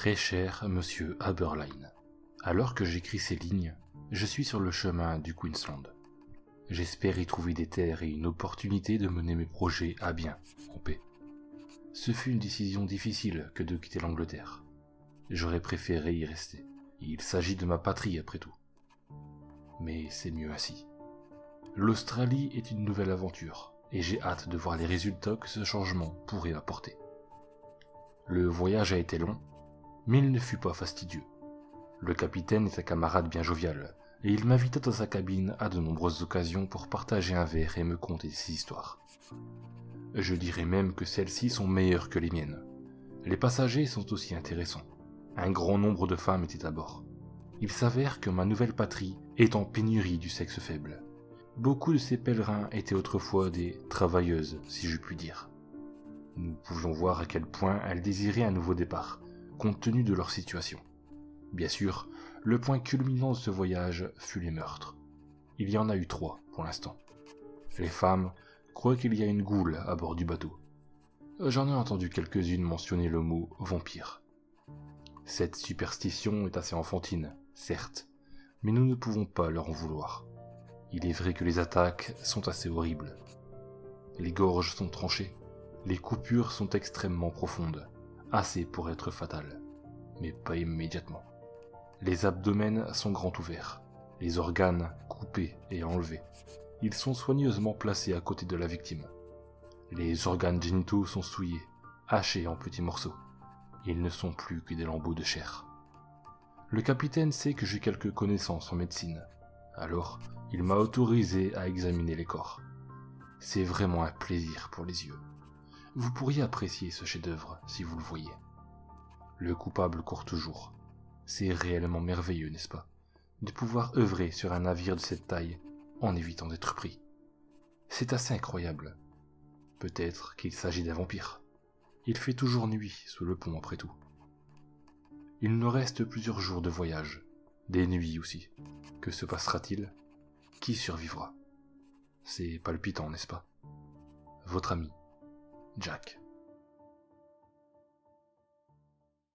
Très cher Monsieur Haberlein, alors que j'écris ces lignes, je suis sur le chemin du Queensland. J'espère y trouver des terres et une opportunité de mener mes projets à bien, en paix. Ce fut une décision difficile que de quitter l'Angleterre. J'aurais préféré y rester. Il s'agit de ma patrie après tout. Mais c'est mieux ainsi. L'Australie est une nouvelle aventure, et j'ai hâte de voir les résultats que ce changement pourrait apporter. Le voyage a été long, mais il ne fut pas fastidieux. Le capitaine est un camarade bien jovial, et il m'invita dans sa cabine à de nombreuses occasions pour partager un verre et me conter ses histoires. Je dirais même que celles-ci sont meilleures que les miennes. Les passagers sont aussi intéressants. Un grand nombre de femmes étaient à bord. Il s'avère que ma nouvelle patrie est en pénurie du sexe faible. Beaucoup de ces pèlerins étaient autrefois des travailleuses, si je puis dire. Nous pouvions voir à quel point elles désiraient un nouveau départ, compte tenu de leur situation. Bien sûr, le point culminant de ce voyage fut les meurtres. Il y en a eu 3 pour l'instant. Les femmes croient qu'il y a une goule à bord du bateau. J'en ai entendu quelques-unes mentionner le mot vampire. Cette superstition est assez enfantine, certes, mais nous ne pouvons pas leur en vouloir. Il est vrai que les attaques sont assez horribles. Les gorges sont tranchées, les coupures sont extrêmement profondes, assez pour être fatales, mais pas immédiatement. Les abdomens sont grands ouverts, les organes coupés et enlevés. Ils sont soigneusement placés à côté de la victime. Les organes génitaux sont souillés, hachés en petits morceaux. Ils ne sont plus que des lambeaux de chair. Le capitaine sait que j'ai quelques connaissances en médecine, alors il m'a autorisé à examiner les corps. C'est vraiment un plaisir pour les yeux. Vous pourriez apprécier ce chef-d'œuvre si vous le voyez. Le coupable court toujours. C'est réellement merveilleux, n'est-ce pas, de pouvoir œuvrer sur un navire de cette taille en évitant d'être pris. C'est assez incroyable. Peut-être qu'il s'agit d'un vampire. Il fait toujours nuit sous le pont après tout. Il nous reste plusieurs jours de voyage, des nuits aussi. Que se passera-t-il? Qui survivra? C'est palpitant, n'est-ce pas? Votre ami, Jack.